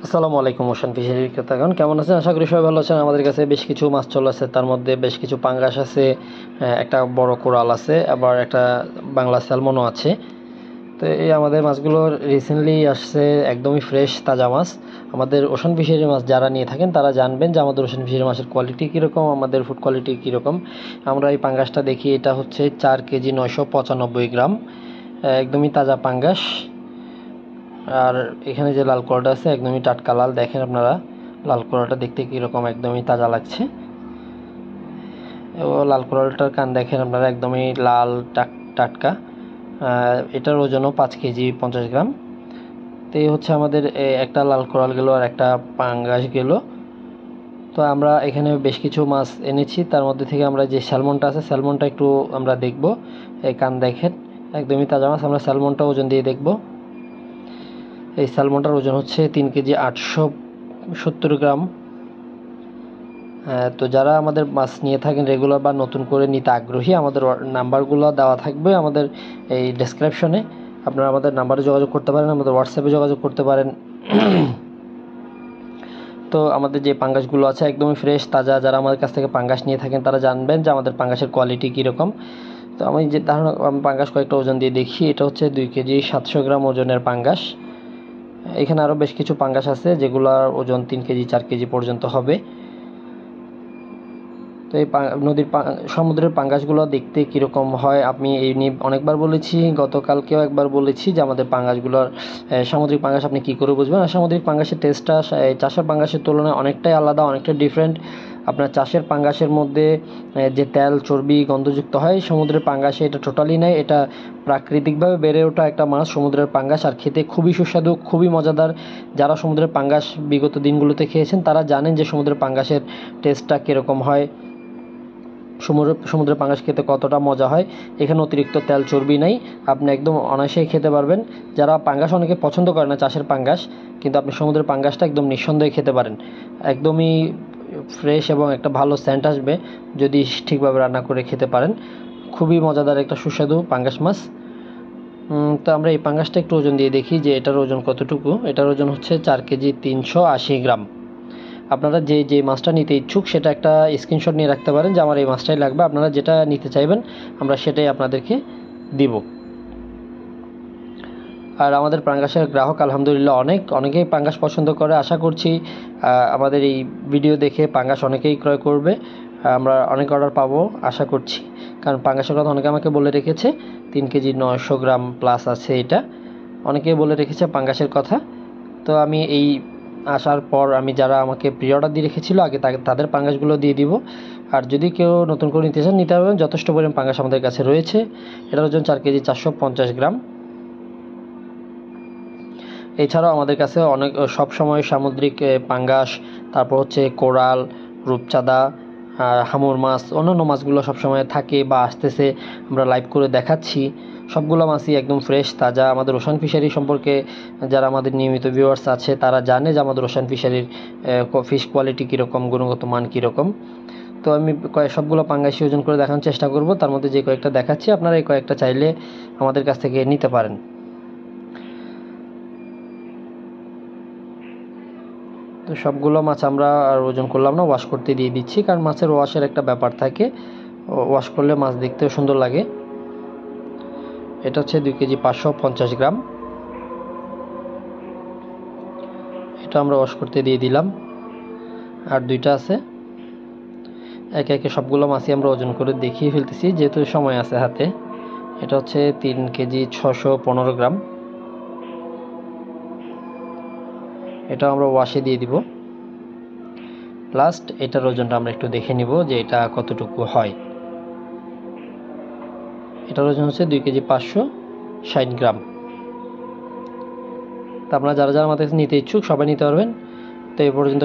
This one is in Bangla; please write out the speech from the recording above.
আসসালামু আলাইকুম ওশান ফিশারি ক্রেতাগণ, কেমন আছেন? আশা করি সবাই ভালো আছেন। আমাদের কাছে বেশ কিছু মাছ চলে আসছে, তার মধ্যে বেশ কিছু পাঙ্গাস আছে, একটা বড় কোরাল আছে, আবার একটা বাংলা স্যালমনও আছে। তো এই আমাদের মাছগুলো রিসেন্টলি আসছে, একদমই ফ্রেশ তাজা মাছ। আমাদের ওশান ফিশারি মাছ যারা নিয়ে থাকেন তারা জানবেন যে আমাদের ওশান ফিশারি মাছের কোয়ালিটি কীরকম, আমাদের ফুড কোয়ালিটি কীরকম। আমরা এই পাঙ্গাসটা দেখি, এটা হচ্ছে 4 কেজি 995 গ্রাম, একদমই তাজা পাঙ্গাস। আর এখানে যে লাল কোরালটা আছে একদমই টাটকা লাল, দেখেন আপনারা লাল কোরালটা দেখতে কীরকম, একদমই তাজা লাগছে। ও লাল কোরালটার কান দেখেন আপনারা, একদমই লাল টাটকা। এটার ওজনও 5 কেজি 50 গ্রাম। তো এই হচ্ছে আমাদের একটা লাল কোরাল গেল আর একটা পাঙ্গাস গেল। তো আমরা এখানে বেশ কিছু মাছ এনেছি, তার মধ্যে থেকে আমরা যে স্যালমনটা আছে স্যালমনটা একটু আমরা দেখব। এই কান দেখেন, একদমই তাজা মাছ। আমরা স্যালমনটা ওজন দিয়ে দেখব। এই স্যালমনটার ওজন হচ্ছে 3 কেজি 870 গ্রাম। তো যারা আমাদের মাছ নিয়ে থাকেন রেগুলার বা নতুন করে নিতে আগ্রহী, আমাদের নাম্বারগুলো দেওয়া থাকবে আমাদের এই ডেসক্রিপশনে। আপনারা আমাদের নাম্বারে যোগাযোগ করতে পারেন, আমাদের হোয়াটসঅ্যাপে যোগাযোগ করতে পারেন। তো আমাদের যে পাঙ্গাসগুলো আছে একদমই ফ্রেশ তাজা। যারা আমাদের কাছ থেকে পাঙ্গাস নিয়ে থাকেন তারা জানবেন যে আমাদের পাঙ্গাসের কোয়ালিটি কীরকম। তো আমি যে ধারণা পাঙ্গাস কয়েকটা ওজন দিয়ে দেখি। এটা হচ্ছে 2 কেজি 700 গ্রাম ওজনের পাঙ্গাস। এখানে আরও বেশ কিছু পাঙ্গাস আছে যেগুলোর ওজন 3 কেজি 4 কেজি পর্যন্ত হবে। তো এই সমুদ্রের পাঙ্গাসগুলো দেখতে কীরকম হয় আমি এই নিয়ে অনেকবার বলেছি, গতকালকেও একবার বলেছি যে আমাদের পাঙ্গাসগুলোর সামুদ্রিক পাঙ্গাস আপনি কী করে বুঝবেন। আর সামুদ্রিক পাঙ্গাসের টেস্টটা চাষের পাঙ্গাসের তুলনায় অনেকটাই আলাদা, অনেকটা ডিফারেন্ট। আপনার চাষের পাঙ্গাসের মধ্যে যে তেল চর্বি গন্ধযুক্ত হয়, সমুদ্রের পাঙ্গাসে এটা টোটালি নেই। এটা প্রাকৃতিকভাবে বেড়ে ওঠা একটা মাছ সমুদ্রের পাঙ্গাস, আর খেতে খুবই সুস্বাদু, খুবই মজাদার। যারা সমুদ্রের পাঙ্গাস বিগত দিনগুলোতে খেয়েছেন তারা জানেন যে সমুদ্রের পাঙ্গাসের টেস্টটা কীরকম হয়, সমুদ্রের পাঙ্গাস খেতে কতটা মজা হয়। এখানে অতিরিক্ত তেল চর্বি নেই, আপনি একদম অনায়াসেই খেতে পারবেন। যারা পাঙ্গাস অনেকে পছন্দ করে না চাষের পাঙ্গাস, কিন্তু আপনি সমুদ্রের পাঙ্গাসটা একদম নিঃসন্দেহে খেতে পারেন। একদমই ফ্রেশ এবং একটা ভালো সেন্ট আসবে যদি ঠিকভাবে রান্না করে খেতে পারেন। খুবই মজাদার একটা সুস্বাদু পাঙ্গাস মাছ। তো আমরা এই পাঙ্গাসটা একটু ওজন দিয়ে দেখি যে এটার ওজন কতটুকু। এটার ওজন হচ্ছে 4 কেজি 380 গ্রাম। আপনারা যে মাছটা নিতে ইচ্ছুক সেটা একটা স্ক্রিনশট নিয়ে রাখতে পারেন যে আমার এই মাছটাই লাগবে। আপনারা যেটা নিতে চাইবেন আমরা সেটাই আপনাদেরকে দিব। আর আমাদের পাঙ্গাসের গ্রাহক আলহামদুলিল্লাহ অনেকেই পাঙ্গাস পছন্দ করে। আশা করছি আমাদের এই ভিডিও দেখে পাঙ্গাস অনেকেই ক্রয় করবে। আমরা অনেক অর্ডার পাবো আশা করছি, কারণ পাঙ্গাসের কথা অনেকে আমাকে বলে রেখেছে। 3 কেজি 900 গ্রাম প্লাস আছে এটা, অনেকেই বলে রেখেছে পাঙ্গাসের কথা। তো আমি এই আসার পর আমি যারা আমাকে প্রি অর্ডার দিয়ে রেখেছিল আগে তাদের পাঙ্গাসগুলো দিয়ে দিব। আর যদি কেউ নতুন করে নিতে চান নিতে পারবেন, যথেষ্ট পরিমাণ পাঙ্গাস আমাদের কাছে রয়েছে। এটার ওজন 4 কেজি 450 গ্রাম। এছাড়াও আমাদের কাছে অনেক সবসময় সামুদ্রিক পাঙ্গাস, তারপর হচ্ছে কোরাল, রূপচাঁদা, হাঙর মাছ, অন্যান্য মাছগুলো সবসময় থাকে বা আসতেছে, আমরা লাইভ করে দেখাচ্ছি। সবগুলো মাছই একদম ফ্রেশ তাজা। আমাদের ওশান ফিশারি সম্পর্কে যারা আমাদের নিয়মিত ভিউয়ার্স আছে তারা জানে যে আমাদের ওশান ফিশারির ফিশ কোয়ালিটি কীরকম, গুণগত মান কীরকম। তো আমি সবগুলো পাঙ্গাসই ওজন করে দেখানোর চেষ্টা করব। তার মধ্যে যে কয়েকটা দেখাচ্ছি আপনারা এই কয়েকটা চাইলে আমাদের কাছ থেকে নিতে পারেন। তো সবগুলো মাছ আমরা আর ওজন করলাম না, ওয়াশ করতে দিয়ে দিচ্ছি, কারণ মাছের ওয়াশের একটা ব্যাপার থাকে, ওয়াশ করলে মাছ দেখতেও সুন্দর লাগে। এটা হচ্ছে 2 কেজি 550 গ্রাম। এটা আমরা ওয়াশ করতে দিয়ে দিলাম। আর দুইটা আছে, একে একে সবগুলো মাছই আমরা ওজন করে দেখিয়ে ফেলতেছি যেহেতু সময় আছে হাতে। এটা হচ্ছে 3 কেজি 615 গ্রাম। এটা আমরা ওয়াশে দিয়ে দিব। লাস্ট এটার ওজনটা আমরা একটু দেখে নিব যে এটা কতটুকু হয়। এটার ওজন হচ্ছে 2 কেজি 560 গ্রাম। তা আপনারা যারা যারা আমাদের কাছে নিতে ইচ্ছুক সবাই নিতে পারবেন। তো এই পর্যন্ত।